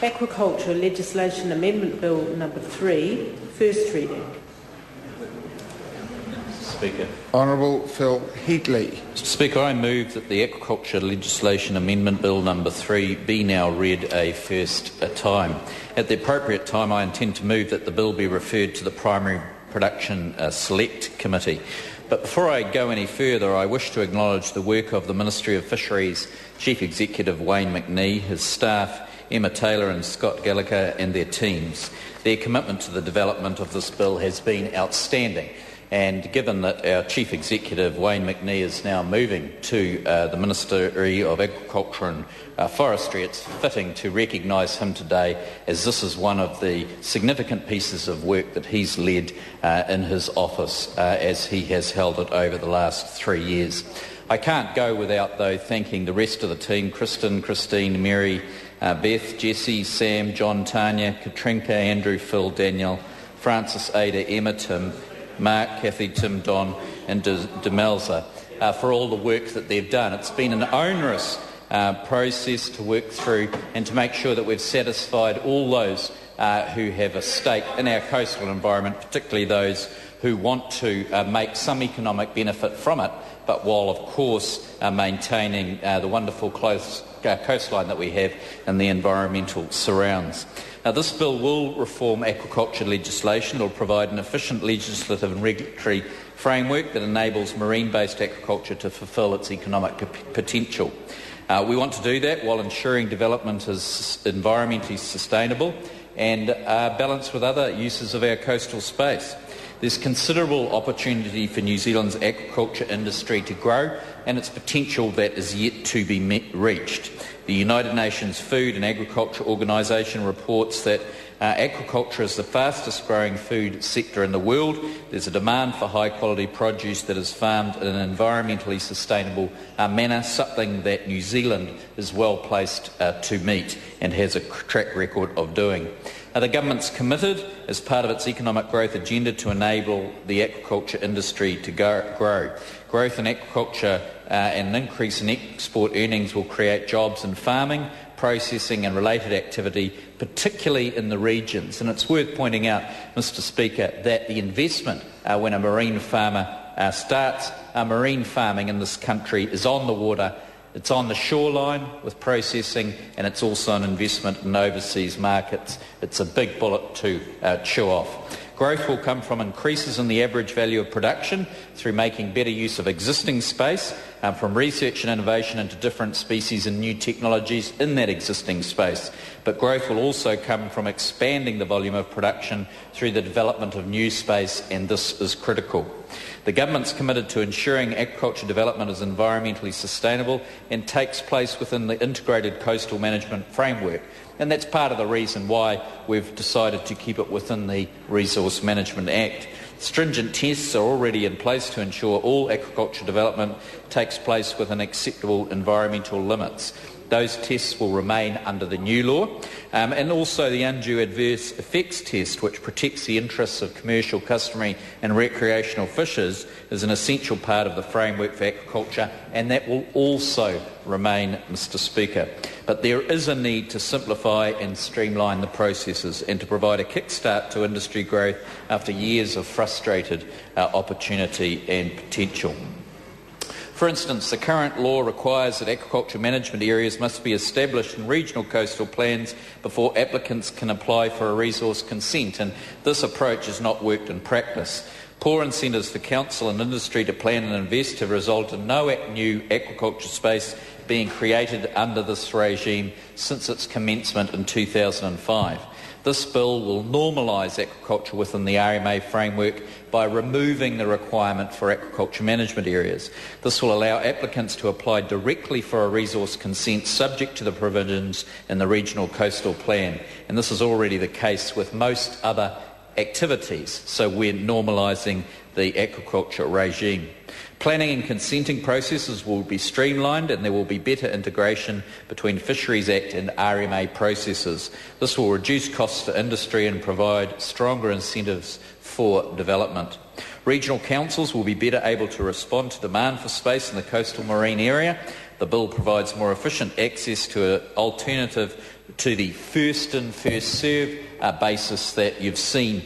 Aquaculture Legislation Amendment Bill number 3, first reading. Speaker. Honourable Phil Heatley. Mr. Speaker, I move that the Aquaculture Legislation Amendment Bill number 3 be now read a first time. At the appropriate time, I intend to move that the bill be referred to the Primary Production Select Committee. But before I go any further, I wish to acknowledge the work of the Ministry of Fisheries Chief Executive Wayne McNee, his staff Emma Taylor and Scott Gallagher and their teams. Their commitment to the development of this bill has been outstanding. And given that our Chief Executive, Wayne McNee, is now moving to the Ministry of Agriculture and Forestry, it's fitting to recognise him today, as this is one of the significant pieces of work that he's led in his office as he has held it over the last 3 years. I can't go without, though, thanking the rest of the team, Kristen, Christine, Mary, Beth, Jessie, Sam, John, Tanya, Katrinka, Andrew, Phil, Daniel, Francis, Ada, Emma, Tim, Mark, Kathy, Tim, Don and Demelza for all the work that they've done. It's been an onerous process to work through and to make sure that we've satisfied all those who have a stake in our coastal environment, particularly those who want to make some economic benefit from it, but while, of course, maintaining the wonderful coastline that we have and the environmental surrounds. Now, this bill will reform aquaculture legislation. It will provide an efficient legislative and regulatory framework that enables marine-based aquaculture to fulfil its economic potential. We want to do that while ensuring development is environmentally sustainable and balanced with other uses of our coastal space. There's considerable opportunity for New Zealand's aquaculture industry to grow, and its potential that is yet to be reached. The United Nations Food and Agriculture Organisation reports that aquaculture is the fastest growing food sector in the world. There's a demand for high quality produce that is farmed in an environmentally sustainable manner, something that New Zealand is well placed to meet and has a track record of doing. The government's committed, as part of its economic growth agenda, to enable the aquaculture industry to grow. Growth in aquaculture and an increase in export earnings will create jobs in farming, processing and related activity, particularly in the regions. And it's worth pointing out, Mr. Speaker, that the investment when a marine farmer starts marine farming in this country is on the water. It's on the shoreline with processing, and it's also an investment in overseas markets. It's a big bullet to chew off. Growth will come from increases in the average value of production through making better use of existing space, from research and innovation into different species and new technologies in that existing space. But growth will also come from expanding the volume of production through the development of new space, and this is critical. The government's committed to ensuring aquaculture development is environmentally sustainable and takes place within the integrated coastal management framework. And that's part of the reason why we've decided to keep it within the Resource Management Act. Stringent tests are already in place to ensure all aquaculture development takes place within acceptable environmental limits. Those tests will remain under the new law, and also the undue adverse effects test, which protects the interests of commercial, customary and recreational fishers, is an essential part of the framework for aquaculture, and that will also remain, Mr. Speaker. But there is a need to simplify and streamline the processes and to provide a kickstart to industry growth after years of frustrated opportunity and potential. For instance, the current law requires that aquaculture management areas must be established in regional coastal plans before applicants can apply for a resource consent, and this approach has not worked in practice. Poor incentives for council and industry to plan and invest have resulted in no new aquaculture space being created under this regime since its commencement in 2005. This bill will normalise aquaculture within the RMA framework by removing the requirement for aquaculture management areas. This will allow applicants to apply directly for a resource consent subject to the provisions in the Regional Coastal Plan, and this is already the case with most other activities, so we're normalising the aquaculture regime. Planning and consenting processes will be streamlined, and there will be better integration between Fisheries Act and RMA processes. This will reduce costs for industry and provide stronger incentives for development. Regional councils will be better able to respond to demand for space in the coastal marine area. The bill provides more efficient access to an alternative to the first in, first served basis that you've seen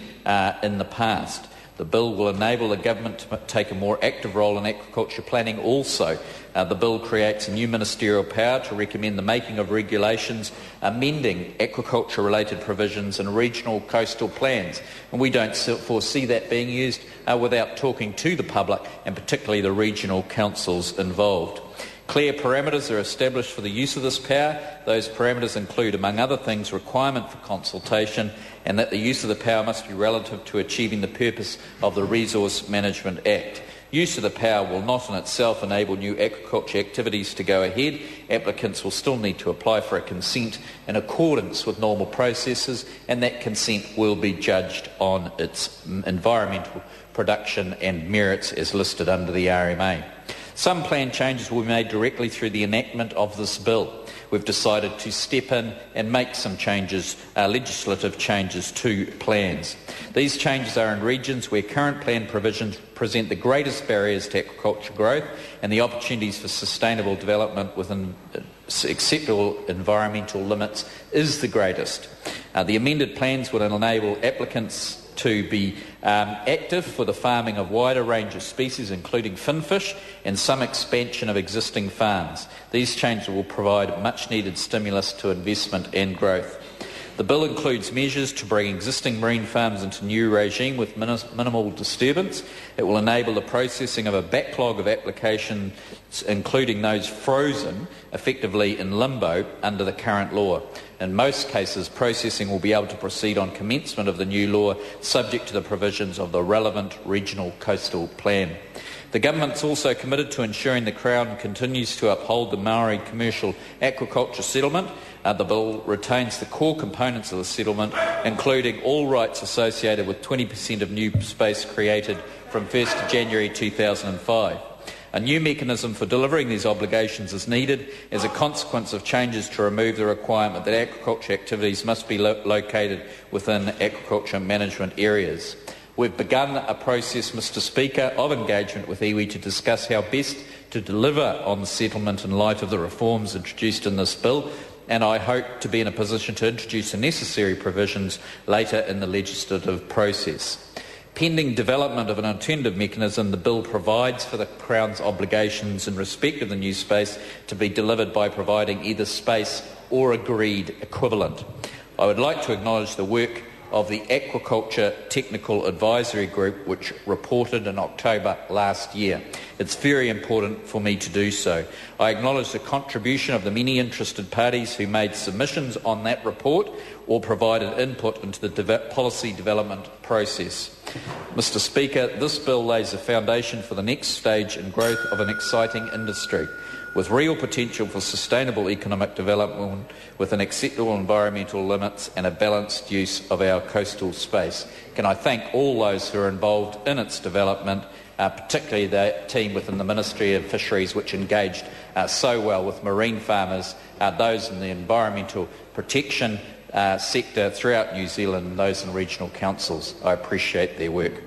in the past. The bill will enable the government to take a more active role in aquaculture planning also. The bill creates a new ministerial power to recommend the making of regulations amending aquaculture-related provisions in regional coastal plans. And we don't foresee that being used without talking to the public and particularly the regional councils involved. Clear parameters are established for the use of this power. Those parameters include, among other things, requirement for consultation and that the use of the power must be relative to achieving the purpose of the Resource Management Act. Use of the power will not in itself enable new aquaculture activities to go ahead. Applicants will still need to apply for a consent in accordance with normal processes, and that consent will be judged on its environmental production and merits as listed under the RMA. Some plan changes will be made directly through the enactment of this bill. We've decided to step in and make some changes, legislative changes to plans. These changes are in regions where current plan provisions present the greatest barriers to aquaculture growth and the opportunities for sustainable development within acceptable environmental limits is the greatest. The amended plans would enable applicants to be active for the farming of wider range of species, including finfish, and some expansion of existing farms. These changes will provide much-needed stimulus to investment and growth. The bill includes measures to bring existing marine farms into new regime with minimal disturbance. It will enable the processing of a backlog of applications, including those frozen, effectively in limbo under the current law. In most cases, processing will be able to proceed on commencement of the new law, subject to the provisions of the relevant regional coastal plan. The Government's also committed to ensuring the Crown continues to uphold the Maori commercial aquaculture settlement. The bill retains the core components of the settlement, including all rights associated with 20% of new space created from 1st January 2005. A new mechanism for delivering these obligations is needed as a consequence of changes to remove the requirement that aquaculture activities must be located within aquaculture management areas. We've begun a process, Mr Speaker, of engagement with iwi to discuss how best to deliver on the settlement in light of the reforms introduced in this bill, and I hope to be in a position to introduce the necessary provisions later in the legislative process. Pending development of an alternative mechanism, the bill provides for the Crown's obligations in respect of the new space to be delivered by providing either space or agreed equivalent. I would like to acknowledge the work of the Aquaculture Technical Advisory Group, which reported in October last year. It's very important for me to do so. I acknowledge the contribution of the many interested parties who made submissions on that report or provided input into the policy development process. Mr Speaker, this bill lays a foundation for the next stage in growth of an exciting industry, with real potential for sustainable economic development within acceptable environmental limits and a balanced use of our coastal space. Can I thank all those who are involved in its development, particularly the team within the Ministry of Fisheries, which engaged so well with marine farmers, those in the environmental protection sector throughout New Zealand and those in regional councils. I appreciate their work.